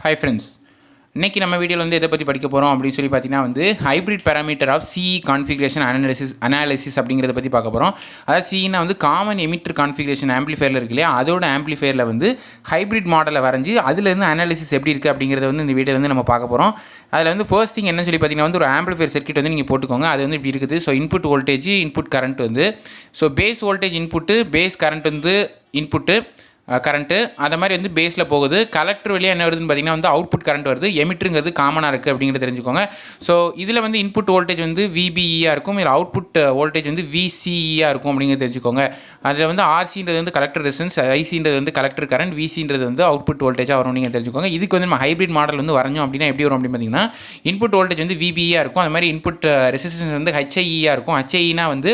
Hi friends, இன்னைக்கு நம்ம வீடியோவில் வந்து எதை பற்றி படிக்க போகிறோம் அப்படின்னு சொல்லி பார்த்தீங்கன்னா வந்து hybrid parameter of CE configuration analysis அப்படிங்கிறத பற்றி பார்க்க போகிறோம். அதாவது சிஇனா வந்து காமன் எமிட்டர் கான்ஃபிகரேஷன் ஆம்பிளிஃபையரில் இருக்கு இல்லையா, அதோட ஆம்பிளிஃபையரில் வந்து ஹைப்ரிட் மாடலை வரைஞ்சி அதுலேருந்து அனாலிசிஸ் எப்படி இருக்குது அப்படிங்கிறத வந்து இந்த வீடியோவில் வந்து நம்ம பார்க்க போகிறோம். அதில் வந்து ஃபர்ஸ்ட் திங் என்ன சொல்லி பார்த்தீங்கன்னா வந்து ஒரு ஆம்பிளிஃபையர் சர்க்யூட் வந்து நீங்கள் போட்டுக்கோங்க. அது வந்து இப்படி இருக்குது. So input voltage, input current வந்து base voltage input, base current வந்து இன்புட்டு கரண்ட்டு அந்த மாதிரி வந்து பேஸில் போகுது. கலெக்டர் வழியாக என்ன வருதுன்னு பார்த்தீங்கன்னா வந்து அவுட்புட் கரண்ட் வருது. எமிட்டருங்கிறது காமனாக இருக்குது அப்படிங்கிறத தெரிஞ்சுக்கோங்க. ஸோ இதில் வந்து இன்புட் வோல்டேஜ் வந்து VBEயாக இருக்கும், இதில் அவுட்புட் வோல்டேஜ் வந்து VCEயாக இருக்கும் அப்படிங்கிறத தெரிஞ்சுக்கோங்க. அதில் வந்து RCன்றது வந்து கலெக்டர் ரெசிஸ்டன்ஸ், ICன்றது வந்து கலெக்டர் கரண்ட், VCன்றது வந்து அவுட்புட் வோல்டேஜாக வரும் நீங்கள் தெரிஞ்சுக்கோங்க. இதுக்கு வந்து நம்ம ஹைப்ரிட் மாடல் வந்து வரைஞ்சோம் அப்படின்னா எப்படி வரும் அப்படின்னு பார்த்தீங்கன்னா இன்புட் வோல்டேஜ் வந்து VBEயாக இருக்கும், அது மாதிரி இன்புட் ரெசிஸ்டன்ஸ் வந்து HIEயாக இருக்கும். HIEனா வந்து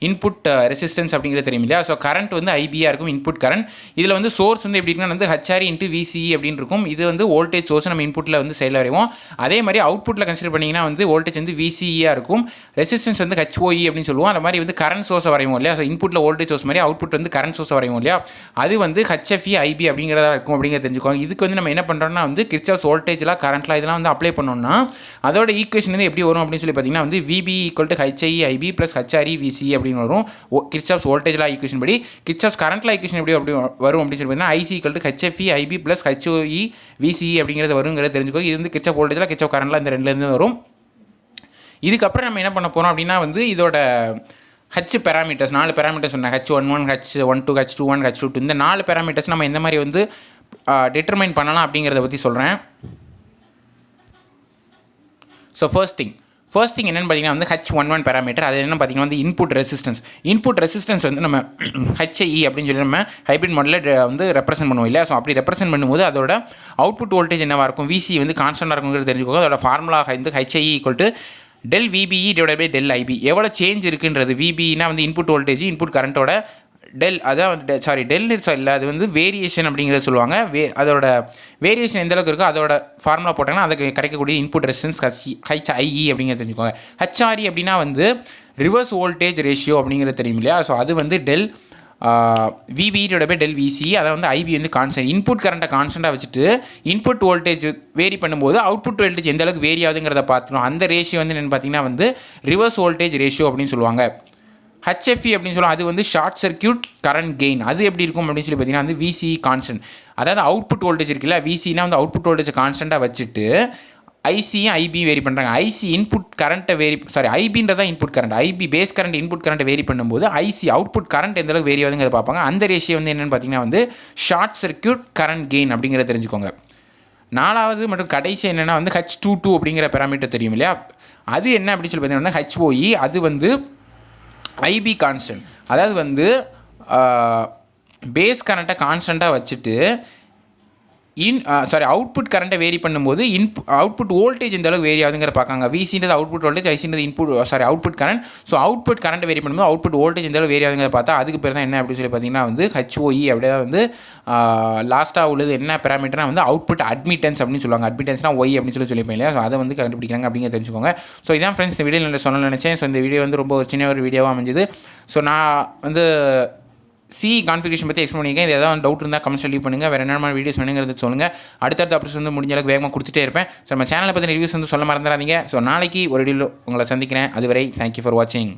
இன்புட் ரெசிஸ்டன்ஸ் அப்படிங்கிறது தெரியும் இல்லையா. ஸோ கரண்ட் வந்து IBயாக இருக்கும், இன்புட் கரண்ட். இதில் வந்து சோர்ஸ் வந்து எப்படி இருக்குன்னா வந்து HRE × VCE அப்படின்னு இருக்கும். இது வந்து வோல்டேஜ் சோர்ஸ் நம்ம இன்புட்டில் வந்து செயல் வரைவோம். அதே மாதிரி அவுட்புட்டில் கன்சிடர் பண்ணிங்கன்னா வந்து வோல்டேஜ் வந்து VCEயாக இருக்கும், ரெசிஸ்டன்ஸ் வந்து HOE அப்படின்னு சொல்லுவோம். அந்த மாதிரி வந்து கரண்ட் சோர்ஸை வரைவோம் இல்லையா. ஸோ இன்புட்டில் வோல்டேஜ் சோர்ஸ் மாதிரி அவுட்புட் வந்து கரண்ட் சோர்ஸை வரைவோம் இல்லையா. அது வந்து HFE IB அப்படிங்கிறதா இருக்கும் அப்படிங்கிறத தெரிஞ்சுக்கோங்க. இதுக்கு வந்து நம்ம என்ன பண்ணுறோம்னா வந்து கிர்ச்சாஃப்ஸ் வோல்டேஜ்லாம் கரண்ட்லாம் இதெல்லாம் வந்து அப்ளை பண்ணோம்னா அதோட ஈக்குவேஷன் வந்து எப்படி வரும் அப்படின்னு சொல்லி பார்த்தீங்கன்னா வந்து VBE = HIE IB + HRE VCE அப்படின்னு வரும். கிர்ச்சாஃப்ஸ் வோல்டேஜ் லா ஈக்குவேஷன் படி. கிர்ச்சாஃப்ஸ் கரண்ட் லா ஈக்குவேஷன் எப்படி வரும் அப்படின்னு சொல்லி பார்த்தீங்கன்னா IC = HFE IB + HOE VCE அப்படிங்கிறது வருங்கிறத தெரிஞ்சுக்கோங்க. இது வந்து Kirchhoff voltage law, Kirchhoff current law இந்த ரெண்டுலேருந்து வரும். இதுக்கப்புறம் நம்ம என்ன பண்ண போகிறோம் அப்படின்னா வந்து இதோட பேராமீட்டர்ஸ் 4 பேராமீட்டர்ஸ் சொன்னேன். H11, H12, H21, H22 இந்த 4 பேராமீட்டர்ஸ் நம்ம எந்த மாதிரி வந்து டிட்டர்மைன் பண்ணலாம் அப்படிங்கிறத பற்றி சொல்கிறேன். ஸோ ஃபர்ஸ்ட் திங் என்னென்னு பார்த்தீங்கன்னா வந்து H11 பேராமீட்டர். அது என்ன பார்த்தீங்கன்னா வந்து இன்புட் ரெசிஸ்டன்ஸ் வந்து நம்ம HIE அப்படின்னு சொல்லி நம்ம ஹைப்ரிட் மாடலில் வந்து ரெப்ரசென்ட் பண்ணுவோம் இல்லையா. ஸோ அப்படி ரெப்ரசென்ட் பண்ணும்போது அதோட அவுட்புட் வோல்டேஜ் என்னவாக இருக்கும், VC வந்து கான்ஸ்டன்டாக இருக்குங்கிறது தெரிஞ்சுக்கோங்க. அதோட ஃபார்முலா வந்து HIE = ∆VBE / ∆IB. எவ்வளோ சேஞ்ச் இருக்குன்றது. VBEனா வந்து இன்புட் வோல்டேஜ், இன்புட் கரண்ட்டோட அது வந்து வேரியேஷன் அப்படிங்கிறத சொல்லுவாங்க. அதோட வேரியேஷன் எந்த அளவுக்கு இருக்கோ அதோட ஃபார்முலா போட்டாங்கன்னா அதுக்கு கிடைக்கக்கூடிய இன்புட் ரெசிஸ்டன்ஸ் HIE அப்படிங்கிறத தெரிஞ்சுக்கோங்க. HRE அப்படின்னா வந்து ரிவர்ஸ் வோல்டேஜ் ரேஷியோ அப்படிங்கிறது தெரியும் இல்லையா. ஸோ அது வந்து VBE / ∆VCE. அதை வந்து IB வந்து கான்ஸ்டன்ட். இன்புட் கரண்ட்டை கான்ஸ்டன்ட்டாக வச்சுட்டு இன்புட் வோல்டேஜ் வேரி பண்ணும்போது அவுட்புட் வோல்டேஜ் எந்த அளவுக்கு வேரி ஆகுதுங்கிறத பார்த்துக்கணும். அந்த ரேஷியோ வந்து என்னென்னு பார்த்தீங்கன்னா வந்து ரிவர்ஸ் வோல்டேஜ் ரேஷியோ அப்படின்னு சொல்லுவாங்க. HFE அப்படின்னு சொல்லுவோம். அது வந்து ஷார்ட் சர்க்யூட் கரண்ட் கெயின். அது எப்படி இருக்கும் அப்படின்னு சொல்லி பார்த்தீங்கன்னா வந்து VCE கான்ஸ்டன்ட். அதாவது அவுட்புட் வோல்டேஜ் இருக்குல்ல, VCனா வந்து அவுட்புட் வோல்டேஜ் கான்ஸ்டன்ட்டாக வச்சுட்டு ICயும் IB வேரி பண்ணுறாங்க. IBன்றதான் input current. IB base current input current vary பண்ணும்போது IC அவுட்புட் கரண்ட் எந்த அளவுக்கு வேரி ஆகுதுங்கிறத பார்ப்பாங்க. அந்த ரேஷியோ வந்து என்னென்னு பார்த்தீங்கன்னா வந்து ஷார்ட் சர்க்யூட் கரண்ட் கெயின் அப்படிங்கிறத தெரிஞ்சுக்கோங்க. 4வது மற்றும் கடைசி என்னென்னா வந்து H22 அப்படிங்கிற பேராமீட்டர் தெரியும் இல்லையா. அது என்ன அப்படின்னு சொல்லி பார்த்தீங்கன்னா HOE. அது வந்து IB கான்ஸ்டன்ட். அதாவது வந்து பேஸ் கரண்ட்டை கான்ஸ்டண்ட்டாக வச்சுட்டு அவுட்புட் கரண்ட்டை வேரி பண்ணும்போது அவுட்புட் வோல்டேஜ் எந்த அளவுக்கு வேரி ஆகுதுங்கிற பார்க்காங்க. VCன்றது அவுட்புட் வோல்டேஜ், ICன்றது output current. So output current vary பண்ணும்போது அவுட்புட் வோல்டேஜ் எந்த அளவுக்கு வேரி ஆகுதுங்கிற பார்த்தா அதுக்கு பேர் தான் என்ன அப்படின்னு சொல்லி பார்த்தீங்கன்னா வந்து HOE. அப்படியே வந்து லாஸ்ட்டாக உள்ளது என்ன பேராமீட்டர்னா வந்து அவுட்புட் அட்மிட்டன்ஸ் அப்படின்னு சொல்லுவாங்க. அட்மிட்டன்ஸ்னா Y அப்படின்னு சொல்லியிருப்பேன் இல்லையா. ஸோ அதை வந்து கண்டுபிடிக்கிறாங்க அப்படிங்கிறத தெரிஞ்சுக்கோங்க. ஸோ இதான் ஃப்ரெண்ட்ஸ் இந்த வீடியோ நான் சொல்ல நினச்சேன். ஸோ இந்த வீடியோ வந்து ரொம்ப ஒரு சின்ன ஒரு வீடியோவாக அமைஞ்சுது. ஸோ நான் வந்து CE கான்ஃபிகரேஷன் பற்றி எக்ஸ்பிளைன் பண்ணியிருக்கேன். இது ஏதாவது டவுட் இருந்தால் கமெண்ட்ஸ் லீவ் பண்ணுங்கள். வேறு என்ன வீடியோஸ் வேணுங்கிறது சொல்லுங்கள். அடுத்தடுத்த அப்டேட்ஸ் வந்து முடிஞ்ச அளவுக்கு வேகமாக கொடுத்துட்டே இருப்பேன். ஸோ நம்ம சேனலை பற்றி ரிவ்யூஸ் வந்து சொல்ல மறந்துடாதீங்க. ஸோ நாளைக்கு ஒரு வீடியோவில் உங்களை சந்திக்கிறேன். அதுவரை தேங்க்யூ ஃபார் வாட்சிங்.